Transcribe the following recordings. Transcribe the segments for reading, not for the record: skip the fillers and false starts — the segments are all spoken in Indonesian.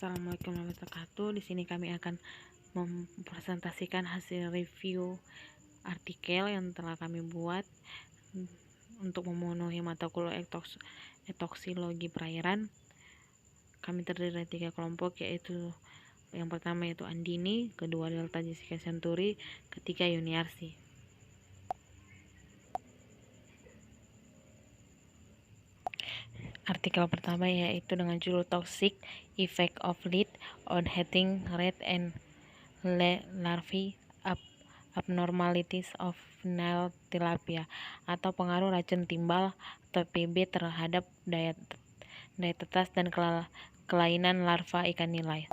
Assalamualaikum warahmatullahi wabarakatuh. Di sini kami akan mempresentasikan hasil review artikel yang telah kami buat untuk memenuhi mata kuliah etoksiologi perairan. Kami terdiri dari 3 kelompok, yaitu yang pertama yaitu Andini, kedua Delta Jessica Santuri, ketiga Yuniarsi. Artikel pertama yaitu dengan judul Toxic Effect of Lead on Heating Rate and Larvae Abnormalities of Nile Tilapia, atau pengaruh racun timbal atau PB terhadap daya tetas dan kelainan larva ikan nila.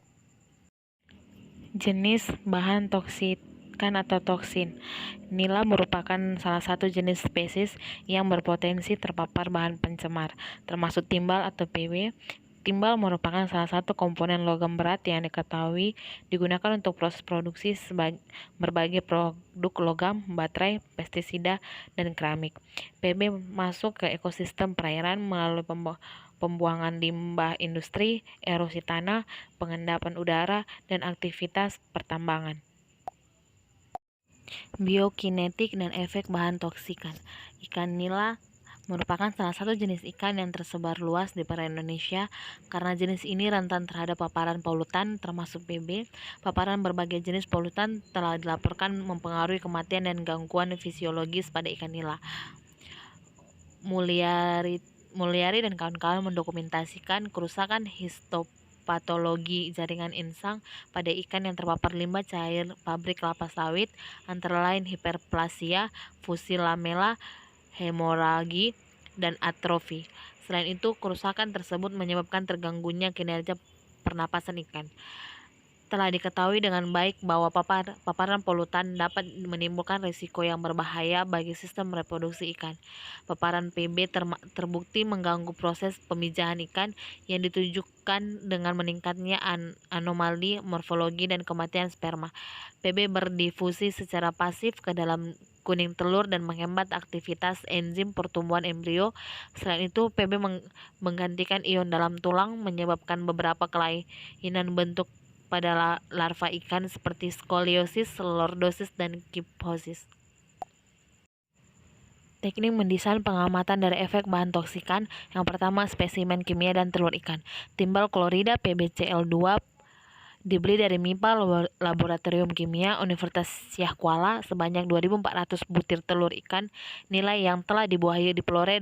Jenis bahan toksikan atau toksin. Nila merupakan salah satu jenis spesies yang berpotensi terpapar bahan pencemar, termasuk timbal atau PB. Timbal merupakan salah satu komponen logam berat yang diketahui digunakan untuk proses produksi berbagai produk logam, baterai, pestisida, dan keramik. PB masuk ke ekosistem perairan melalui pembuangan limbah industri, erosi tanah, pengendapan udara, dan aktivitas pertambangan. Biokinetik dan efek bahan toksikan. Ikan nila merupakan salah satu jenis ikan yang tersebar luas di perairan Indonesia. Karena jenis ini rentan terhadap paparan polutan termasuk PB. Paparan berbagai jenis polutan telah dilaporkan mempengaruhi kematian dan gangguan fisiologis pada ikan nila. Mulyari dan kawan-kawan mendokumentasikan kerusakan histopatologi jaringan insang pada ikan yang terpapar limbah cair pabrik kelapa sawit, antara lain hiperplasia, fusi lamela, hemoragi, dan atrofi. Selain itu, kerusakan tersebut menyebabkan terganggunya kinerja pernapasan ikan. Telah diketahui dengan baik bahwa paparan polutan dapat menimbulkan risiko yang berbahaya bagi sistem reproduksi ikan. Paparan PB terbukti mengganggu proses pemijahan ikan yang ditujukan dengan meningkatnya anomali morfologi dan kematian sperma. PB berdifusi secara pasif ke dalam kuning telur dan menghambat aktivitas enzim pertumbuhan embrio. Selain itu, PB menggantikan ion dalam tulang, menyebabkan beberapa kelainan bentuk pada larva ikan seperti skoliosis, lordosis, dan kyphosis. Teknik mendesain pengamatan dari efek bahan toksikan. Yang pertama, spesimen kimia dan telur ikan. Timbal klorida PbCl2 dibeli dari MIPA Laboratorium Kimia Universitas Syah Kuala sebanyak 2.400 butir telur ikan nila yang telah dibuahi diploreh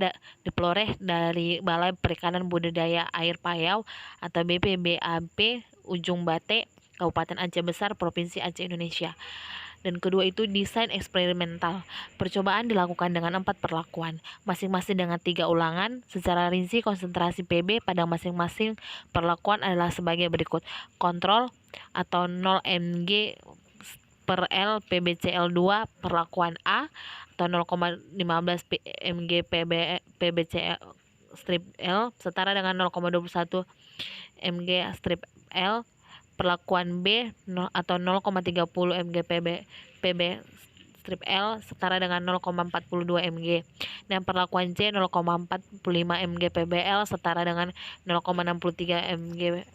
dari Balai Perikanan Budidaya Air Payau atau BPBAP Ujung Bate, Kabupaten Aceh Besar, Provinsi Aceh, Indonesia. Dan kedua itu desain eksperimental. Percobaan dilakukan dengan 4 perlakuan, masing-masing dengan 3 ulangan. Secara rinci, konsentrasi PB pada masing-masing perlakuan adalah sebagai berikut. Kontrol atau 0 mg per L PbCl2 perlakuan A atau 0,15 mg PbCl strip L setara dengan 0,21 mg strip L. Perlakuan B atau 0,30 mg PB strip L setara dengan 0,42 mg. Dan perlakuan C 0,45 mg PBL setara dengan 0,63 mg.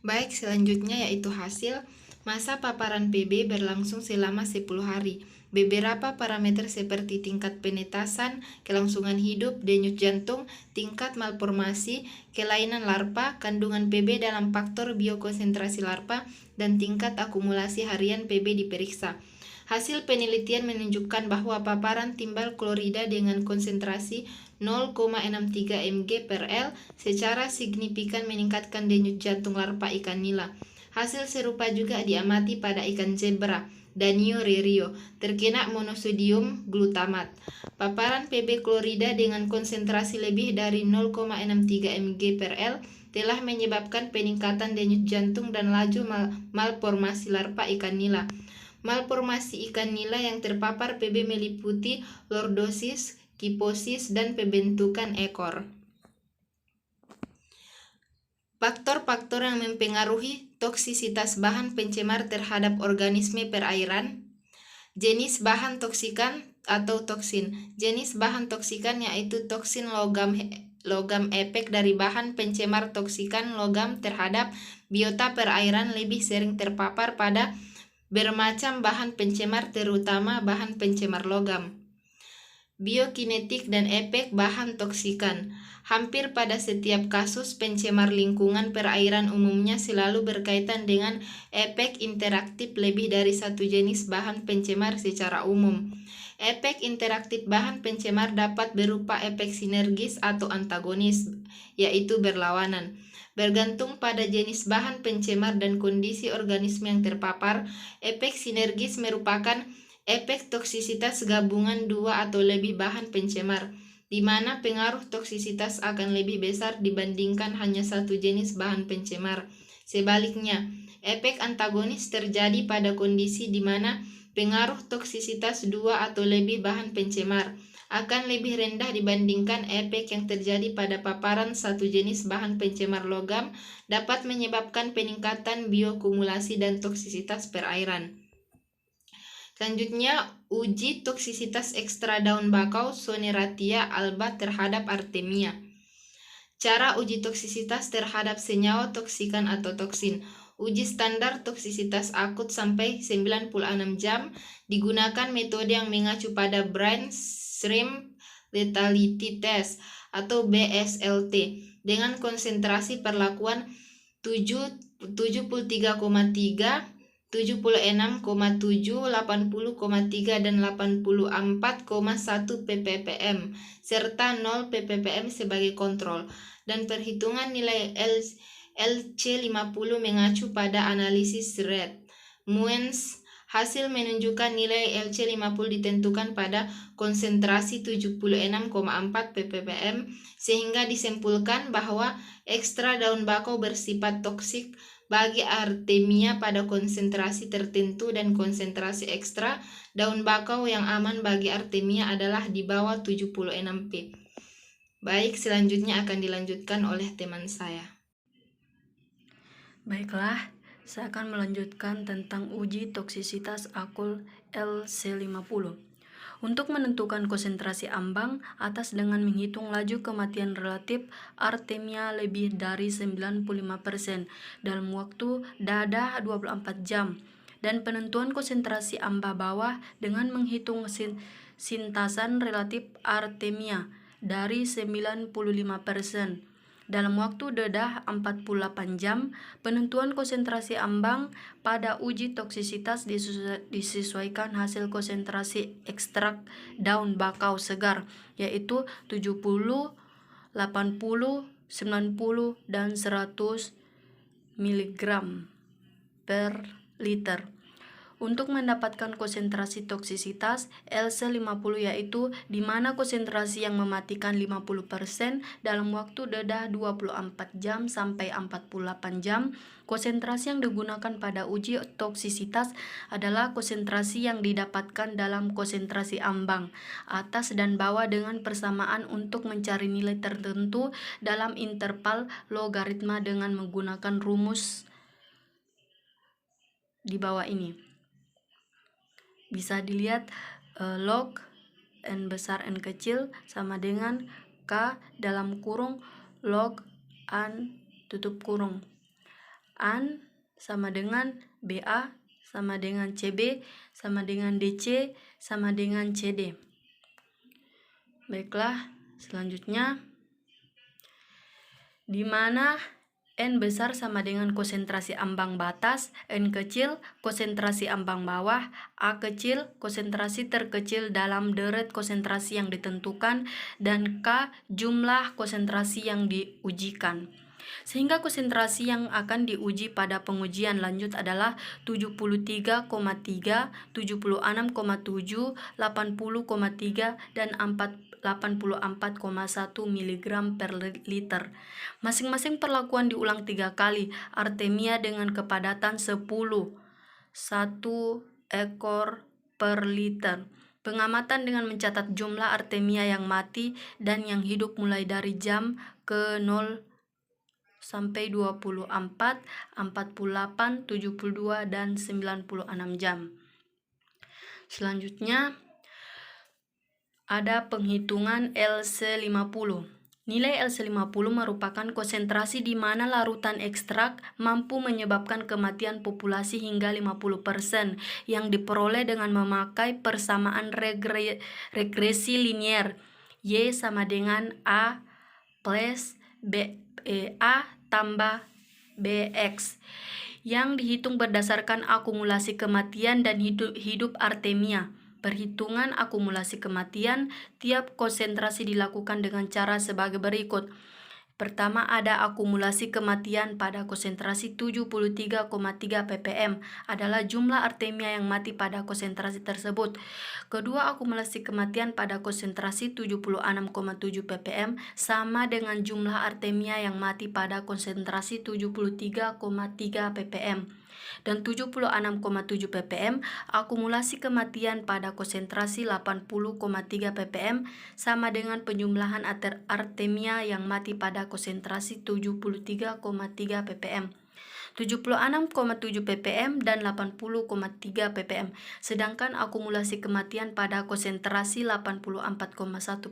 Baik, selanjutnya yaitu hasil. Masa paparan PB berlangsung selama 10 hari. Beberapa parameter seperti tingkat penetasan, kelangsungan hidup, denyut jantung, tingkat malformasi, kelainan larva, kandungan PB dalam faktor biokonsentrasi larva, dan tingkat akumulasi harian PB diperiksa. Hasil penelitian menunjukkan bahwa paparan timbal klorida dengan konsentrasi 0,63 mg per L secara signifikan meningkatkan denyut jantung larva ikan nila. Hasil serupa juga diamati pada ikan zebra, Danio rerio, terkena monosodium glutamat. Paparan PB klorida dengan konsentrasi lebih dari 0,63 mg per L telah menyebabkan peningkatan denyut jantung dan laju malformasi larva ikan nila. Malformasi ikan nila yang terpapar PB meliputi lordosis, kyphosis, dan pembentukan ekor. Faktor-faktor yang mempengaruhi toksisitas bahan pencemar terhadap organisme perairan. Jenis bahan toksikan atau toksin. Jenis bahan toksikan yaitu toksin logam logam. Efek dari bahan pencemar toksikan logam terhadap biota perairan lebih sering terpapar pada bermacam bahan pencemar, terutama bahan pencemar logam. Biokinetik dan efek bahan toksikan. Hampir pada setiap kasus pencemar lingkungan perairan umumnya selalu berkaitan dengan efek interaktif lebih dari satu jenis bahan pencemar secara umum. Efek interaktif bahan pencemar dapat berupa efek sinergis atau antagonis, yaitu berlawanan. Bergantung pada jenis bahan pencemar dan kondisi organisme yang terpapar, efek sinergis merupakan efek toksisitas gabungan dua atau lebih bahan pencemar, di mana pengaruh toksisitas akan lebih besar dibandingkan hanya satu jenis bahan pencemar. Sebaliknya, efek antagonis terjadi pada kondisi di mana pengaruh toksisitas dua atau lebih bahan pencemar akan lebih rendah dibandingkan efek yang terjadi pada paparan satu jenis bahan pencemar logam, dapat menyebabkan peningkatan biokumulasi dan toksisitas perairan. Selanjutnya, uji toksisitas ekstra daun bakau Soneratia alba terhadap Artemia. Cara uji toksisitas terhadap senyawa toksikan atau toksin. Uji standar toksisitas akut sampai 96 jam digunakan metode yang mengacu pada Brain Shrimp Lethality Test atau BSLT dengan konsentrasi perlakuan 73,3, 76,7, 80,3, dan 84,1 ppm serta 0 ppm sebagai kontrol, dan perhitungan nilai LC50 mengacu pppada analisis Red Muens. Hasil menunjukkan nilai LC50 ditentukan pada konsentrasi 76,4 ppm, sehingga disimpulkan bahwa ekstra daun bakau bersifat toksik bagi Artemia pada konsentrasi tertentu, dan konsentrasi ekstra daun bakau yang aman bagi Artemia adalah di bawah 76 P. Baik, selanjutnya akan dilanjutkan oleh teman saya. Baiklah, saya akan melanjutkan tentang uji toksisitas akul LC50. Untuk menentukan konsentrasi ambang atas dengan menghitung laju kematian relatif Artemia lebih dari 95% dalam waktu dadah 24 jam, dan penentuan konsentrasi ambang bawah dengan menghitung sintasan relatif Artemia dari 95% dalam waktu dedah 48 jam. Penentuan konsentrasi ambang pada uji toksisitas disesuaikan hasil konsentrasi ekstrak daun bakau segar, yaitu 70, 80, 90, dan 100 mg per liter. Untuk mendapatkan konsentrasi toksisitas LC50, yaitu di mana konsentrasi yang mematikan 50% dalam waktu dedah 24 jam sampai 48 jam. Konsentrasi yang digunakan pada uji toksisitas adalah konsentrasi yang didapatkan dalam konsentrasi ambang atas dan bawah dengan persamaan untuk mencari nilai tertentu dalam interval logaritma dengan menggunakan rumus di bawah ini. Bisa dilihat log n besar n kecil sama dengan K dalam kurung log an tutup kurung. An sama dengan BA sama dengan CB sama dengan DC sama dengan CD. Baiklah, selanjutnya di mana N besar sama dengan konsentrasi ambang batas, N kecil konsentrasi ambang bawah, A kecil konsentrasi terkecil dalam deret konsentrasi yang ditentukan, dan K jumlah konsentrasi yang diujikan. Sehingga konsentrasi yang akan diuji pada pengujian lanjut adalah 73,3, 76,7, 80,3, dan 84,1 mg per liter. Masing-masing perlakuan diulang 3 kali. Artemia dengan kepadatan 10, 1 ekor per liter. Pengamatan dengan mencatat jumlah Artemia yang mati dan yang hidup mulai dari jam ke 0 sampai 24, 48, 72, dan 96 jam. Selanjutnya ada penghitungan LC50. Nilai LC50 merupakan konsentrasi di mana larutan ekstrak mampu menyebabkan kematian populasi hingga 50% yang diperoleh dengan memakai persamaan regresi linier Y sama dengan A plus A tambah BX yang dihitung berdasarkan akumulasi kematian dan hidup artemia. Perhitungan akumulasi kematian tiap konsentrasi dilakukan dengan cara sebagai berikut. Pertama, ada akumulasi kematian pada konsentrasi 73,3 ppm adalah jumlah artemia yang mati pada konsentrasi tersebut. Kedua, akumulasi kematian pada konsentrasi 76,7 ppm sama dengan jumlah artemia yang mati pada konsentrasi 73,3 ppm. Dan 76,7 ppm, akumulasi kematian pada konsentrasi 80,3 ppm sama dengan penjumlahan artemia yang mati pada konsentrasi 73,3 ppm. 76,7 ppm dan 80,3 ppm, sedangkan akumulasi kematian pada konsentrasi 84,1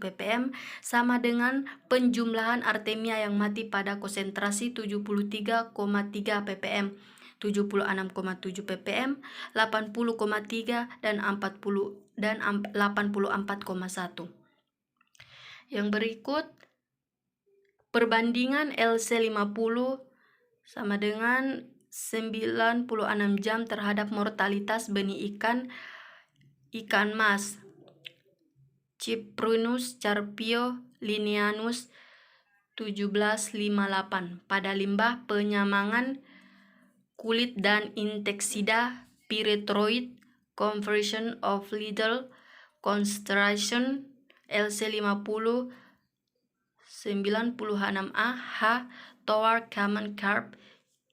ppm sama dengan penjumlahan artemia yang mati pada konsentrasi 73,3 ppm. 76,7 ppm, 80,3 dan 84,1. Yang berikut perbandingan LC50 sama dengan 96 jam terhadap mortalitas benih ikan mas Cyprinus carpio lineanus 1758 pada limbah penyamangan kulit dan Indeksida pyrethroid conversion of lethal concentration LC50 96A H toward common carp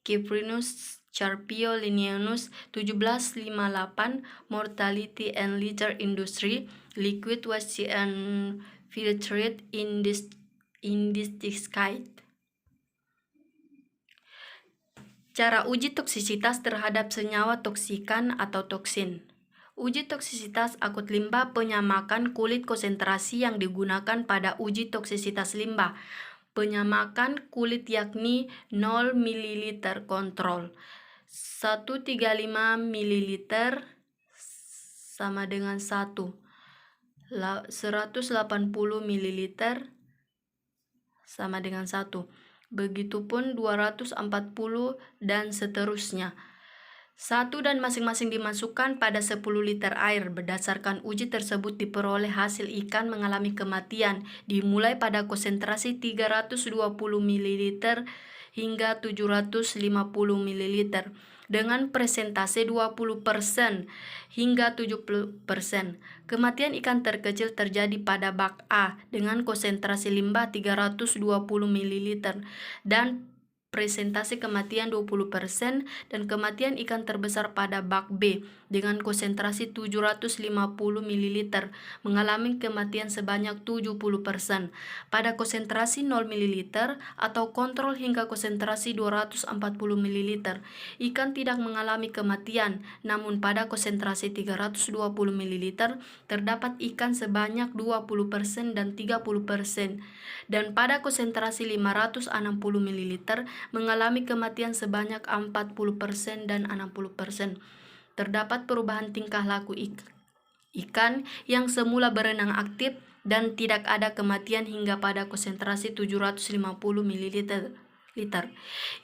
Cyprinus carpio lineanus 1758 mortality and litter industry liquid waste and filtrate in this discard. Cara uji toksisitas terhadap senyawa toksikan atau toksin. Uji toksisitas akut limbah penyamakan kulit konsentrasi yang digunakan pada uji toksisitas limbah. Penyamakan kulit yakni 0 ml kontrol. 135 ml sama dengan 1. 180 ml sama dengan 1. Begitupun 240 dan seterusnya. 1 dan masing-masing dimasukkan pada 10 liter air. Berdasarkan uji tersebut diperoleh hasil ikan mengalami kematian dimulai pada konsentrasi 320 ml hingga 750 ml dengan presentase 20% hingga 70%. Kematian ikan terkecil terjadi pada bak A dengan konsentrasi limbah 320 ml dan presentasi kematian 20% dan kematian ikan terbesar pada bak B dengan konsentrasi 750 ml mengalami kematian sebanyak 70%. Pada konsentrasi 0 ml atau kontrol hingga konsentrasi 240 ml, ikan tidak mengalami kematian, namun pada konsentrasi 320 ml terdapat ikan sebanyak 20% dan 30%. Dan pada konsentrasi 560 ml mengalami kematian sebanyak 40% dan 60%. Terdapat perubahan tingkah laku ikan yang semula berenang aktif dan tidak ada kematian hingga pada konsentrasi 750 ml.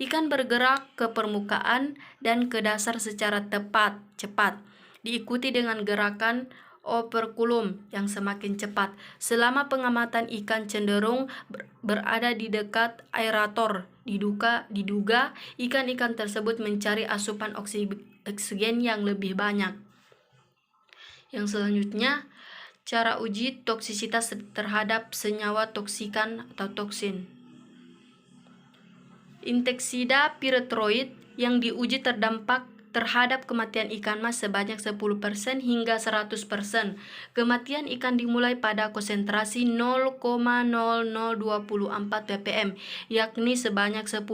Ikan bergerak ke permukaan dan ke dasar secara cepat, diikuti dengan gerakan operculum yang semakin cepat. Selama pengamatan ikan cenderung berada di dekat aerator. Diduga ikan-ikan tersebut mencari asupan oksigen yang lebih banyak. Yang selanjutnya, cara uji toksisitas terhadap senyawa toksikan atau toksin. Indeksida pyrethroid yang diuji terdampak terhadap kematian ikan mas sebanyak 10% hingga 100%. Kematian ikan dimulai pada konsentrasi 0,00224 ppm, yakni sebanyak 10%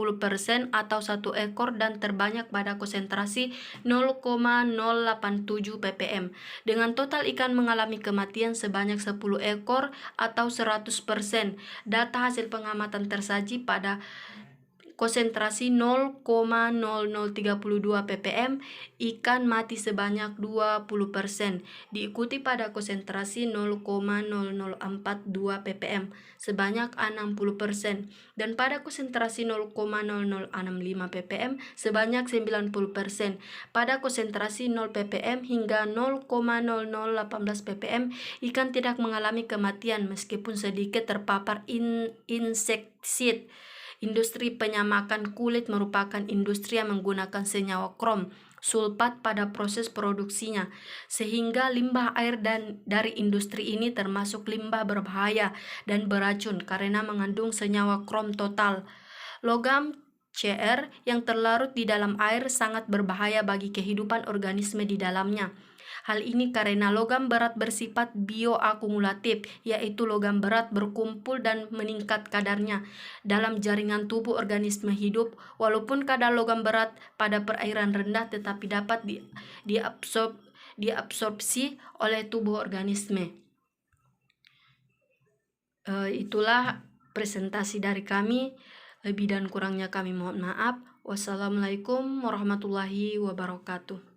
atau 1 ekor dan terbanyak pada konsentrasi 0,087 ppm. Dengan total ikan mengalami kematian sebanyak 10 ekor atau 100%. Data hasil pengamatan tersaji pada konsentrasi 0,0032 ppm, ikan mati sebanyak 20%, diikuti pada konsentrasi 0,0042 ppm sebanyak 60%, dan pada konsentrasi 0,0065 ppm sebanyak 90%. Pada konsentrasi 0 ppm hingga 0,0018 ppm, ikan tidak mengalami kematian meskipun sedikit terpapar insektisid. Industri penyamakan kulit merupakan industri yang menggunakan senyawa krom sulfat pada proses produksinya, sehingga limbah air dari industri ini termasuk limbah berbahaya dan beracun karena mengandung senyawa krom total. Logam Cr yang terlarut di dalam air sangat berbahaya bagi kehidupan organisme di dalamnya. Hal ini karena logam berat bersifat bioakumulatif, yaitu logam berat berkumpul dan meningkat kadarnya dalam jaringan tubuh organisme hidup. Walaupun kadar logam berat pada perairan rendah tetapi dapat diabsorpsi oleh tubuh organisme. Itulah presentasi dari kami. Lebih dan kurangnya kami mohon maaf. Wassalamualaikum warahmatullahi wabarakatuh.